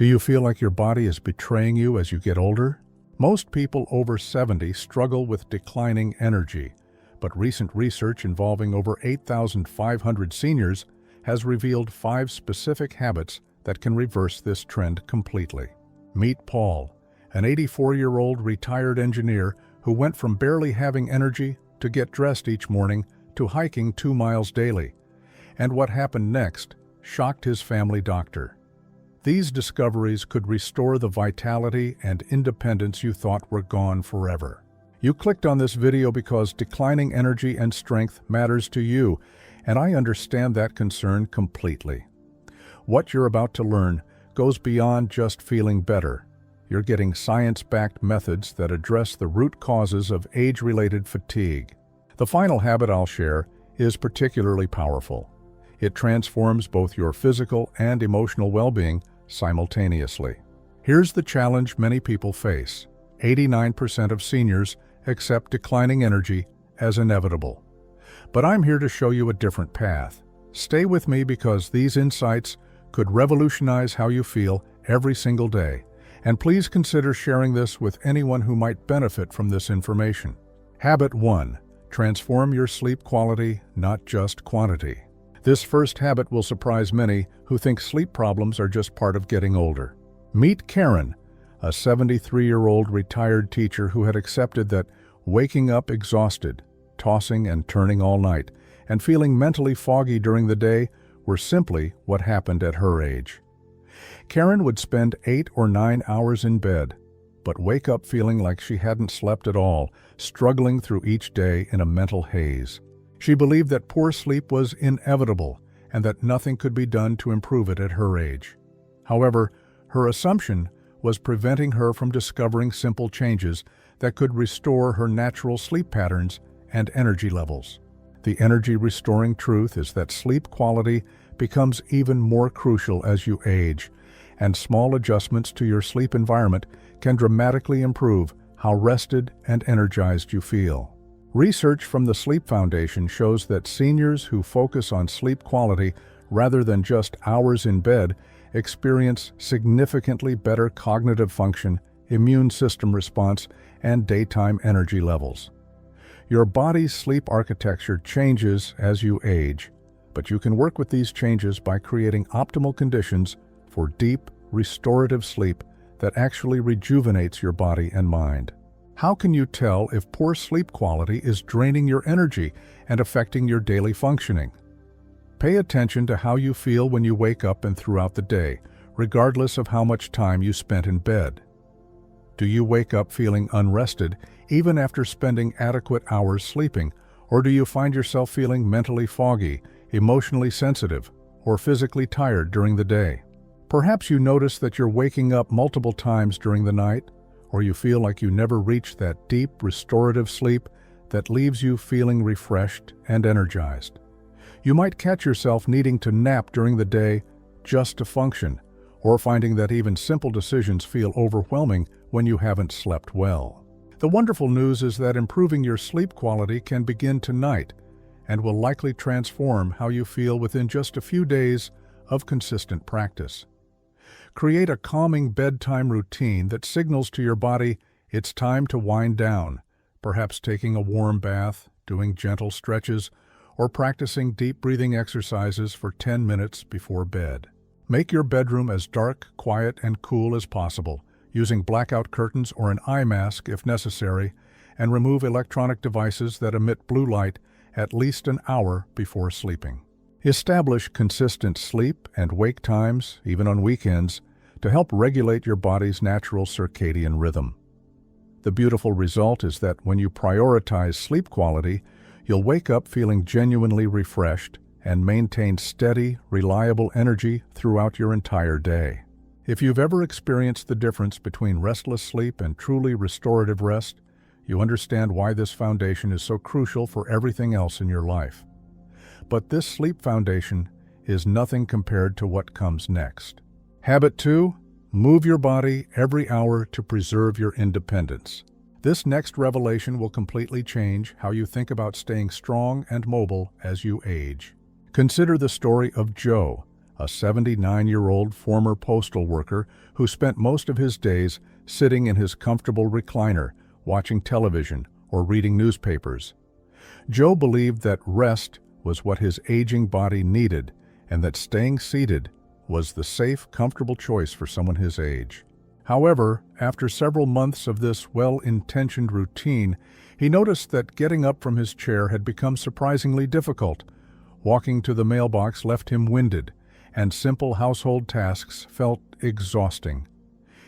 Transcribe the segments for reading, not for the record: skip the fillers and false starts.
Do you feel like your body is betraying you as you get older? Most people over 70 struggle with declining energy, but recent research involving over 8,500 seniors has revealed 5 specific habits that can reverse this trend completely. Meet Paul, an 84-year-old retired engineer who went from barely having energy to get dressed each morning to hiking 2 miles daily. And what happened next shocked his family doctor. These discoveries could restore the vitality and independence you thought were gone forever. You clicked on this video because declining energy and strength matters to you, and I understand that concern completely. What you're about to learn goes beyond just feeling better. You're getting science-backed methods that address the root causes of age-related fatigue. The final habit I'll share is particularly powerful. It transforms both your physical and emotional well-being simultaneously. Here's the challenge many people face. 89% of seniors accept declining energy as inevitable. But I'm here to show you a different path. Stay with me because these insights could revolutionize how you feel every single day. And please consider sharing this with anyone who might benefit from this information. Habit 1. Transform your sleep quality, not just quantity. This first habit will surprise many who think sleep problems are just part of getting older. Meet Karen, a 73-year-old retired teacher who had accepted that waking up exhausted, tossing and turning all night, and feeling mentally foggy during the day were simply what happened at her age. Karen would spend 8 or 9 hours in bed, but wake up feeling like she hadn't slept at all, struggling through each day in a mental haze. She believed that poor sleep was inevitable and that nothing could be done to improve it at her age. However, her assumption was preventing her from discovering simple changes that could restore her natural sleep patterns and energy levels. The energy-restoring truth is that sleep quality becomes even more crucial as you age, and small adjustments to your sleep environment can dramatically improve how rested and energized you feel. Research from the Sleep Foundation shows that seniors who focus on sleep quality rather than just hours in bed experience significantly better cognitive function, immune system response, and daytime energy levels. Your body's sleep architecture changes as you age, but you can work with these changes by creating optimal conditions for deep, restorative sleep that actually rejuvenates your body and mind. How can you tell if poor sleep quality is draining your energy and affecting your daily functioning? Pay attention to how you feel when you wake up and throughout the day, regardless of how much time you spent in bed. Do you wake up feeling unrested even after spending adequate hours sleeping, or do you find yourself feeling mentally foggy, emotionally sensitive, or physically tired during the day? Perhaps you notice that you're waking up multiple times during the night, or you feel like you never reach that deep, restorative sleep that leaves you feeling refreshed and energized. You might catch yourself needing to nap during the day just to function, or finding that even simple decisions feel overwhelming when you haven't slept well. The wonderful news is that improving your sleep quality can begin tonight and will likely transform how you feel within just a few days of consistent practice. Create a calming bedtime routine that signals to your body it's time to wind down, perhaps taking a warm bath, doing gentle stretches, or practicing deep breathing exercises for 10 minutes before bed. Make your bedroom as dark, quiet, and cool as possible, using blackout curtains or an eye mask if necessary, and remove electronic devices that emit blue light at least an hour before sleeping. Establish consistent sleep and wake times, even on weekends, to help regulate your body's natural circadian rhythm. The beautiful result is that when you prioritize sleep quality, you'll wake up feeling genuinely refreshed and maintain steady, reliable energy throughout your entire day. If you've ever experienced the difference between restless sleep and truly restorative rest, you understand why this foundation is so crucial for everything else in your life. But this sleep foundation is nothing compared to what comes next. Habit 2. Move your body every hour to preserve your independence. This next revelation will completely change how you think about staying strong and mobile as you age. Consider the story of Joe, a 79-year-old former postal worker who spent most of his days sitting in his comfortable recliner, watching television or reading newspapers. Joe believed that rest was what his aging body needed and that staying seated was the safe, comfortable choice for someone his age. However, after several months of this well-intentioned routine, he noticed that getting up from his chair had become surprisingly difficult. Walking to the mailbox left him winded, and simple household tasks felt exhausting.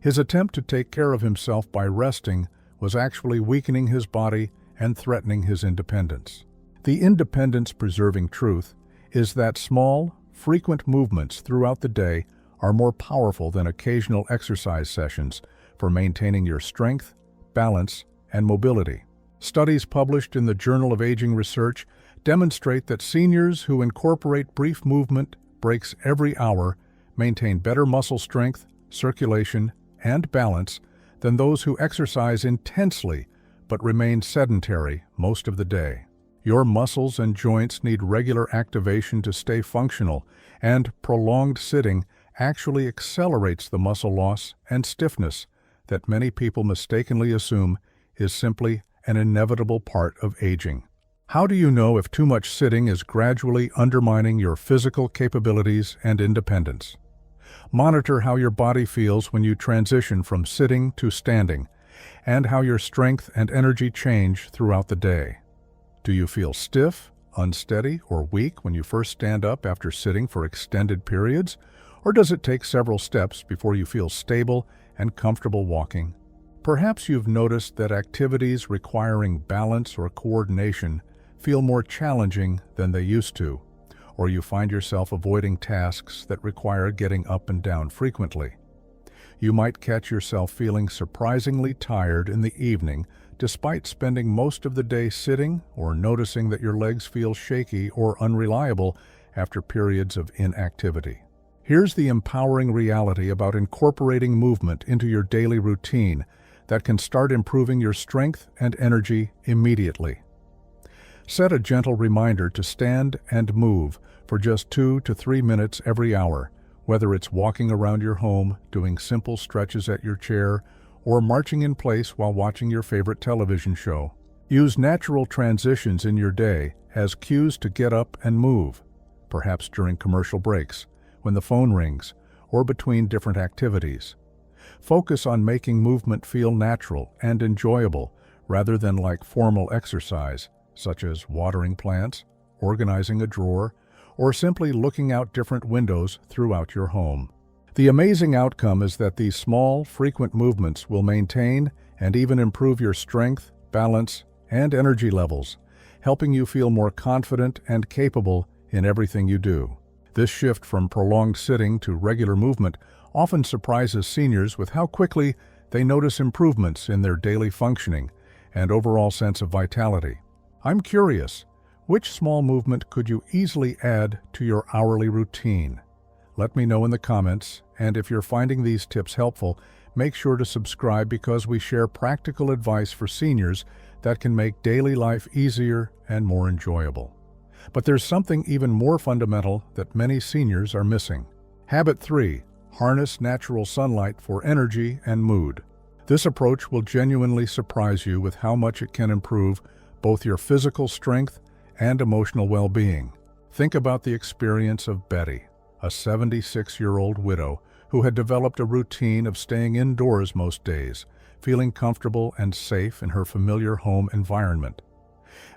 His attempt to take care of himself by resting was actually weakening his body and threatening his independence. The independence-preserving truth is that small, frequent movements throughout the day are more powerful than occasional exercise sessions for maintaining your strength, balance, and mobility. Studies published in the Journal of Aging Research demonstrate that seniors who incorporate brief movement breaks every hour maintain better muscle strength, circulation, and balance than those who exercise intensely but remain sedentary most of the day. Your muscles and joints need regular activation to stay functional, and prolonged sitting actually accelerates the muscle loss and stiffness that many people mistakenly assume is simply an inevitable part of aging. How do you know if too much sitting is gradually undermining your physical capabilities and independence? Monitor how your body feels when you transition from sitting to standing, and how your strength and energy change throughout the day. Do you feel stiff, unsteady, or weak when you first stand up after sitting for extended periods? Or does it take several steps before you feel stable and comfortable walking? Perhaps you've noticed that activities requiring balance or coordination feel more challenging than they used to, or you find yourself avoiding tasks that require getting up and down frequently. You might catch yourself feeling surprisingly tired in the evening despite spending most of the day sitting, or noticing that your legs feel shaky or unreliable after periods of inactivity. Here's the empowering reality about incorporating movement into your daily routine that can start improving your strength and energy immediately. Set a gentle reminder to stand and move for just 2 to 3 minutes every hour, whether it's walking around your home, doing simple stretches at your chair, or marching in place while watching your favorite television show. Use natural transitions in your day as cues to get up and move, perhaps during commercial breaks, when the phone rings, or between different activities. Focus on making movement feel natural and enjoyable rather than like formal exercise, such as watering plants, organizing a drawer, or simply looking out different windows throughout your home. The amazing outcome is that these small, frequent movements will maintain and even improve your strength, balance, and energy levels, helping you feel more confident and capable in everything you do. This shift from prolonged sitting to regular movement often surprises seniors with how quickly they notice improvements in their daily functioning and overall sense of vitality. I'm curious, which small movement could you easily add to your hourly routine? Let me know in the comments, and if you're finding these tips helpful, make sure to subscribe because we share practical advice for seniors that can make daily life easier and more enjoyable. But there's something even more fundamental that many seniors are missing. Habit 3. Harness natural sunlight for energy and mood. This approach will genuinely surprise you with how much it can improve both your physical strength and emotional well-being. Think about the experience of Betty, a 76-year-old widow who had developed a routine of staying indoors most days, feeling comfortable and safe in her familiar home environment.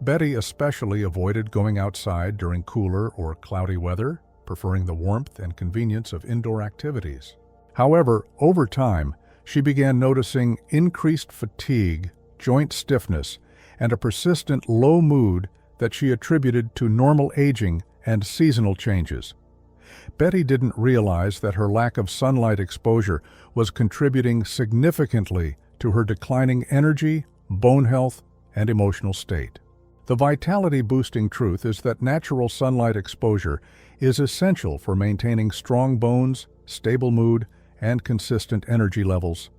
Betty especially avoided going outside during cooler or cloudy weather, preferring the warmth and convenience of indoor activities. However, over time, she began noticing increased fatigue, joint stiffness, and a persistent low mood that she attributed to normal aging and seasonal changes. Betty didn't realize that her lack of sunlight exposure was contributing significantly to her declining energy, bone health, and emotional state. The vitality-boosting truth is that natural sunlight exposure is essential for maintaining strong bones, stable mood, and consistent energy levels,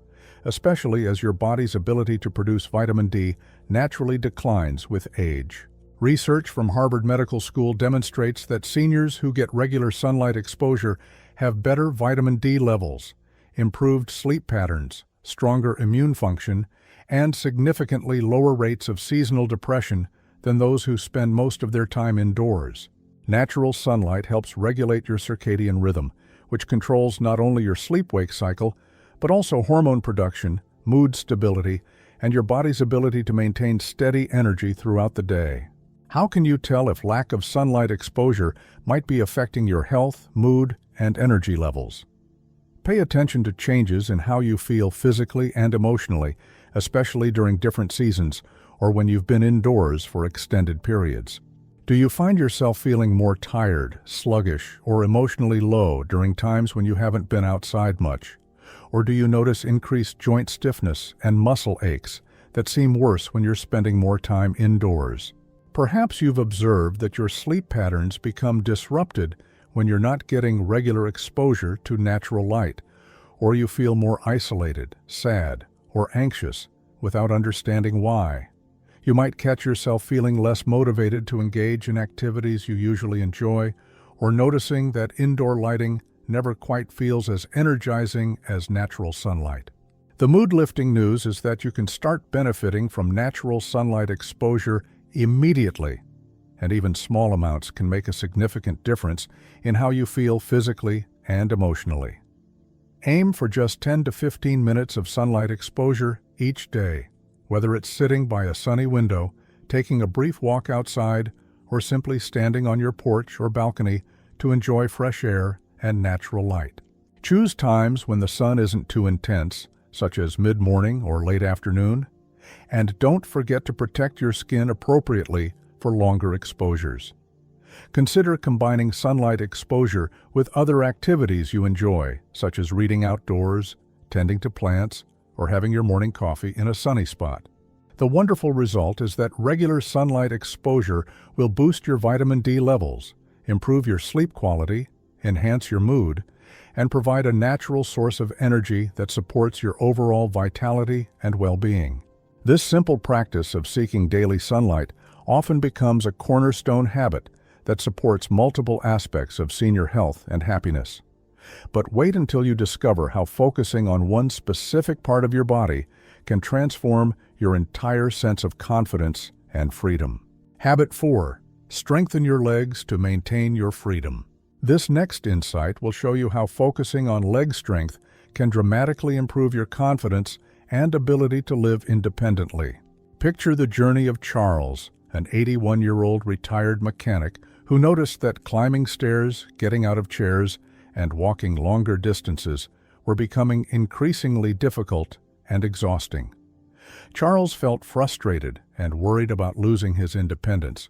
especially as your body's ability to produce vitamin D naturally declines with age. Research from Harvard Medical School demonstrates that seniors who get regular sunlight exposure have better vitamin D levels, improved sleep patterns, stronger immune function, and significantly lower rates of seasonal depression than those who spend most of their time indoors. Natural sunlight helps regulate your circadian rhythm, which controls not only your sleep-wake cycle, but also hormone production, mood stability, and your body's ability to maintain steady energy throughout the day. How can you tell if lack of sunlight exposure might be affecting your health, mood, and energy levels? Pay attention to changes in how you feel physically and emotionally, especially during different seasons or when you've been indoors for extended periods. Do you find yourself feeling more tired, sluggish, or emotionally low during times when you haven't been outside much? Or do you notice increased joint stiffness and muscle aches that seem worse when you're spending more time indoors? Perhaps you've observed that your sleep patterns become disrupted when you're not getting regular exposure to natural light, or you feel more isolated, sad, or anxious without understanding why. You might catch yourself feeling less motivated to engage in activities you usually enjoy, or noticing that indoor lighting never quite feels as energizing as natural sunlight. The mood-lifting news is that you can start benefiting from natural sunlight exposure immediately, and even small amounts can make a significant difference in how you feel physically and emotionally. Aim for just 10 to 15 minutes of sunlight exposure each day, whether it's sitting by a sunny window, taking a brief walk outside, or simply standing on your porch or balcony to enjoy fresh air and natural light. Choose times when the sun isn't too intense, such as mid-morning or late afternoon, and don't forget to protect your skin appropriately for longer exposures. Consider combining sunlight exposure with other activities you enjoy, such as reading outdoors, tending to plants, or having your morning coffee in a sunny spot. The wonderful result is that regular sunlight exposure will boost your vitamin D levels, improve your sleep quality, enhance your mood, and provide a natural source of energy that supports your overall vitality and well-being. This simple practice of seeking daily sunlight often becomes a cornerstone habit that supports multiple aspects of senior health and happiness. But wait until you discover how focusing on one specific part of your body can transform your entire sense of confidence and freedom. Habit 4. Strengthen your legs to maintain your freedom. This next insight will show you how focusing on leg strength can dramatically improve your confidence and ability to live independently. Picture the journey of Charles, an 81-year-old retired mechanic who noticed that climbing stairs, getting out of chairs, and walking longer distances were becoming increasingly difficult and exhausting. Charles felt frustrated and worried about losing his independence,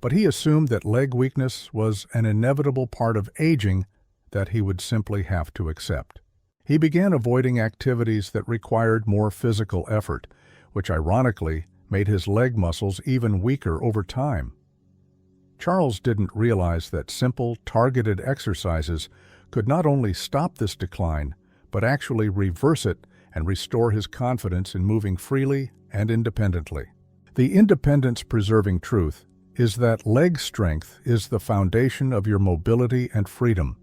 but he assumed that leg weakness was an inevitable part of aging that he would simply have to accept. He began avoiding activities that required more physical effort, which ironically made his leg muscles even weaker over time. Charles didn't realize that simple, targeted exercises could not only stop this decline, but actually reverse it and restore his confidence in moving freely and independently. The independence-preserving truth is that leg strength is the foundation of your mobility and freedom,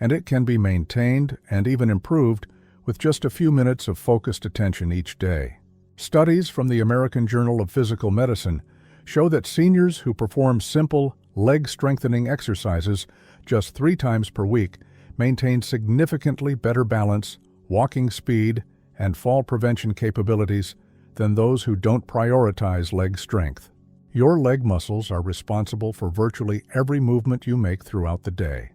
and it can be maintained and even improved with just a few minutes of focused attention each day. Studies from the American Journal of Physical Medicine show that seniors who perform simple, leg-strengthening exercises just 3 times per week maintain significantly better balance, walking speed, and fall prevention capabilities than those who don't prioritize leg strength. Your leg muscles are responsible for virtually every movement you make throughout the day,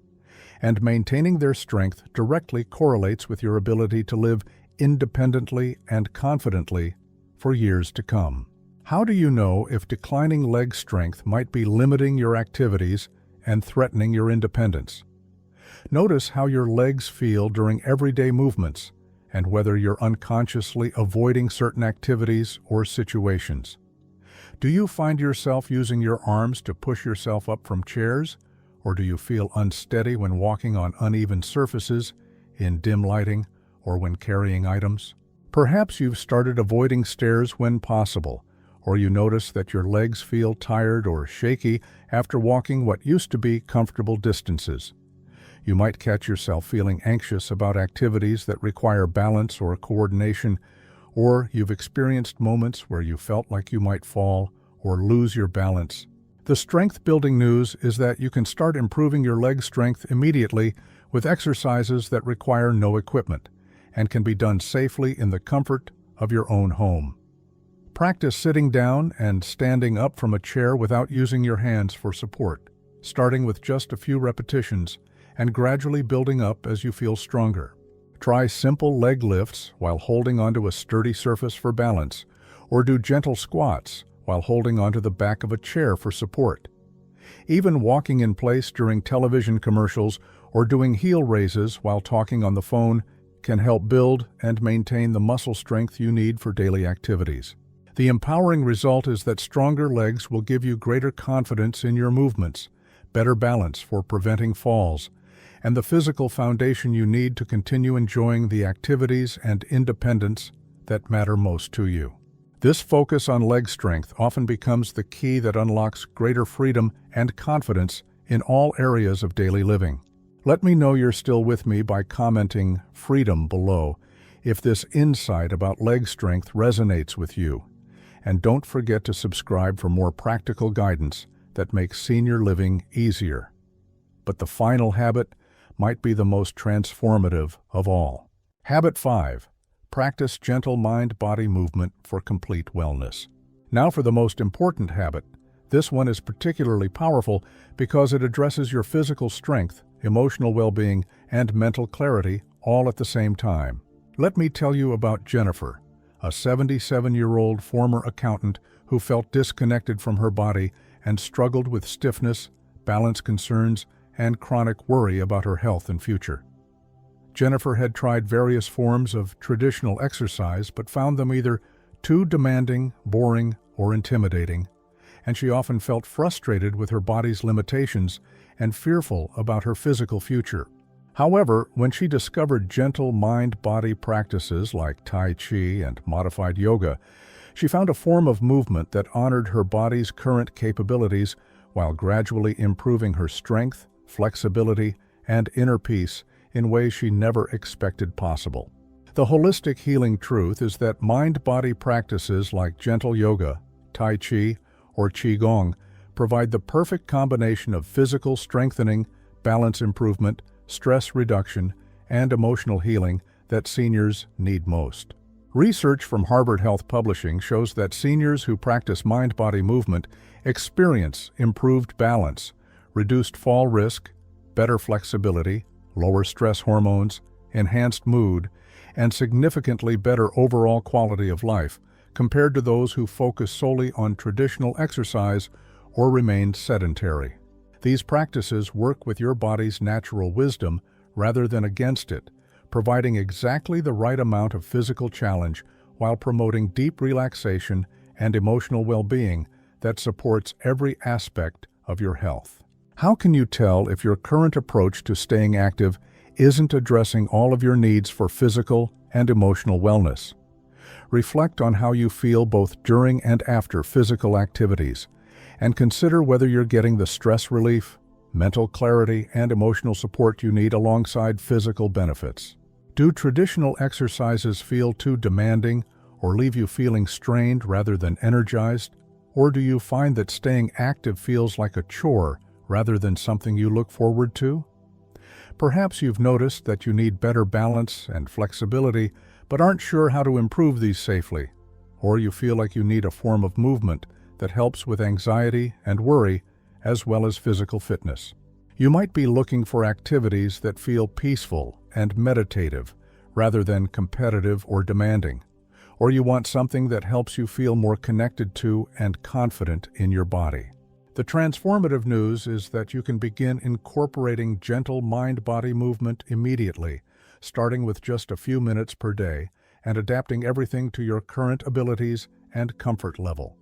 and maintaining their strength directly correlates with your ability to live independently and confidently for years to come. How do you know if declining leg strength might be limiting your activities and threatening your independence? Notice how your legs feel during everyday movements and whether you're unconsciously avoiding certain activities or situations. Do you find yourself using your arms to push yourself up from chairs, or do you feel unsteady when walking on uneven surfaces, in dim lighting, or when carrying items? Perhaps you've started avoiding stairs when possible, Or you notice that your legs feel tired or shaky after walking what used to be comfortable distances. You might catch yourself feeling anxious about activities that require balance or coordination, or you've experienced moments where you felt like you might fall or lose your balance. The strength-building news is that you can start improving your leg strength immediately with exercises that require no equipment and can be done safely in the comfort of your own home. Practice sitting down and standing up from a chair without using your hands for support, starting with just a few repetitions and gradually building up as you feel stronger. Try simple leg lifts while holding onto a sturdy surface for balance, or do gentle squats while holding onto the back of a chair for support. Even walking in place during television commercials or doing heel raises while talking on the phone can help build and maintain the muscle strength you need for daily activities. The empowering result is that stronger legs will give you greater confidence in your movements, better balance for preventing falls, and the physical foundation you need to continue enjoying the activities and independence that matter most to you. This focus on leg strength often becomes the key that unlocks greater freedom and confidence in all areas of daily living. Let me know you're still with me by commenting "freedom" below if this insight about leg strength resonates with you. And don't forget to subscribe for more practical guidance that makes senior living easier. But the final habit might be the most transformative of all. Habit 5. Practice gentle mind-body movement for complete wellness. Now for the most important habit. This one is particularly powerful because it addresses your physical strength, emotional well-being, and mental clarity all at the same time. Let me tell you about Jennifer, a 77-year-old former accountant who felt disconnected from her body and struggled with stiffness, balance concerns, and chronic worry about her health and future. Jennifer had tried various forms of traditional exercise but found them either too demanding, boring, or intimidating, and she often felt frustrated with her body's limitations and fearful about her physical future. However, when she discovered gentle mind-body practices like Tai Chi and modified yoga, she found a form of movement that honored her body's current capabilities while gradually improving her strength, flexibility, and inner peace in ways she never expected possible. The holistic healing truth is that mind-body practices like gentle yoga, Tai Chi, or Qigong provide the perfect combination of physical strengthening, balance improvement, stress reduction, and emotional healing that seniors need most. Research from Harvard Health Publishing shows that seniors who practice mind-body movement experience improved balance, reduced fall risk, better flexibility, lower stress hormones, enhanced mood, and significantly better overall quality of life compared to those who focus solely on traditional exercise or remain sedentary. These practices work with your body's natural wisdom rather than against it, providing exactly the right amount of physical challenge while promoting deep relaxation and emotional well-being that supports every aspect of your health. How can you tell if your current approach to staying active isn't addressing all of your needs for physical and emotional wellness? Reflect on how you feel both during and after physical activities, and consider whether you're getting the stress relief, mental clarity, and emotional support you need alongside physical benefits. Do traditional exercises feel too demanding or leave you feeling strained rather than energized? Or do you find that staying active feels like a chore rather than something you look forward to? Perhaps you've noticed that you need better balance and flexibility, but aren't sure how to improve these safely. Or you feel like you need a form of movement that helps with anxiety and worry, as well as physical fitness. You might be looking for activities that feel peaceful and meditative, rather than competitive or demanding. Or you want something that helps you feel more connected to and confident in your body. The transformative news is that you can begin incorporating gentle mind-body movement immediately, starting with just a few minutes per day and adapting everything to your current abilities and comfort level.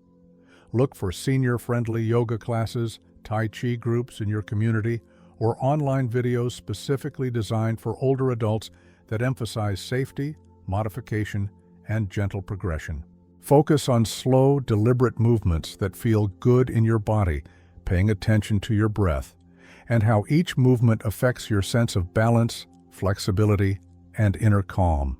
Look for senior-friendly yoga classes, Tai Chi groups in your community, or online videos specifically designed for older adults that emphasize safety, modification, and gentle progression. Focus on slow, deliberate movements that feel good in your body, paying attention to your breath, and how each movement affects your sense of balance, flexibility, and inner calm.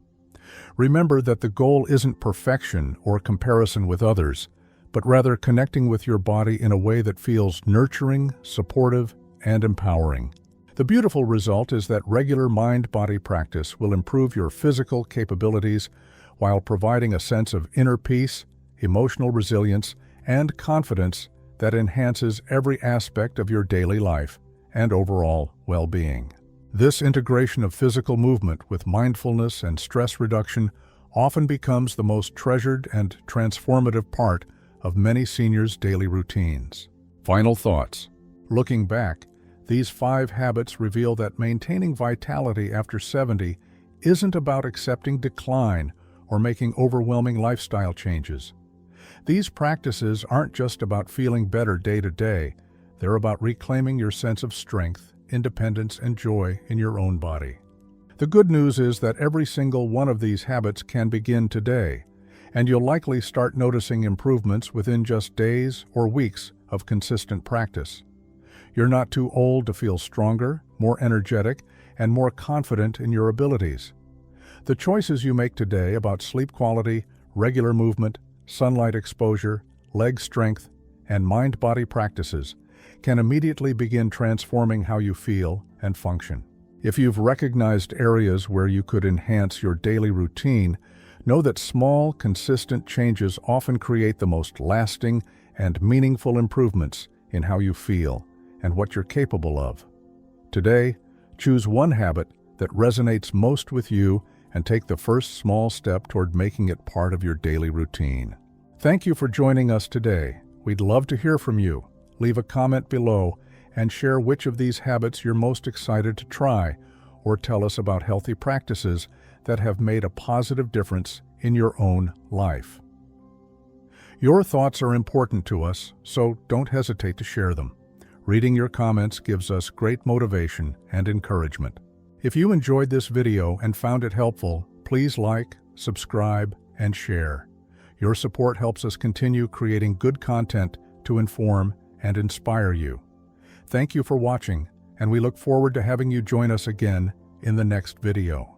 Remember that the goal isn't perfection or comparison with others, but rather connecting with your body in a way that feels nurturing, supportive, and empowering. The beautiful result is that regular mind-body practice will improve your physical capabilities while providing a sense of inner peace, emotional resilience, and confidence that enhances every aspect of your daily life and overall well-being. This integration of physical movement with mindfulness and stress reduction often becomes the most treasured and transformative part of many seniors' daily routines. Final thoughts. Looking back, these 5 habits reveal that maintaining vitality after 70 isn't about accepting decline or making overwhelming lifestyle changes. These practices aren't just about feeling better day to day, they're about reclaiming your sense of strength, independence, and joy in your own body. The good news is that every single one of these habits can begin today, and you'll likely start noticing improvements within just days or weeks of consistent practice. You're not too old to feel stronger, more energetic, and more confident in your abilities. The choices you make today about sleep quality, regular movement, sunlight exposure, leg strength, and mind-body practices can immediately begin transforming how you feel and function. If you've recognized areas where you could enhance your daily routine, know that small, consistent changes often create the most lasting and meaningful improvements in how you feel and what you're capable of. Today, choose one habit that resonates most with you and take the first small step toward making it part of your daily routine. Thank you for joining us today. We'd love to hear from you. Leave a comment below and share which of these habits you're most excited to try, or tell us about healthy practices that have made a positive difference in your own life. Your thoughts are important to us, so don't hesitate to share them. Reading your comments gives us great motivation and encouragement. If you enjoyed this video and found it helpful, please like, subscribe, and share. Your support helps us continue creating good content to inform and inspire you. Thank you for watching, and we look forward to having you join us again in the next video.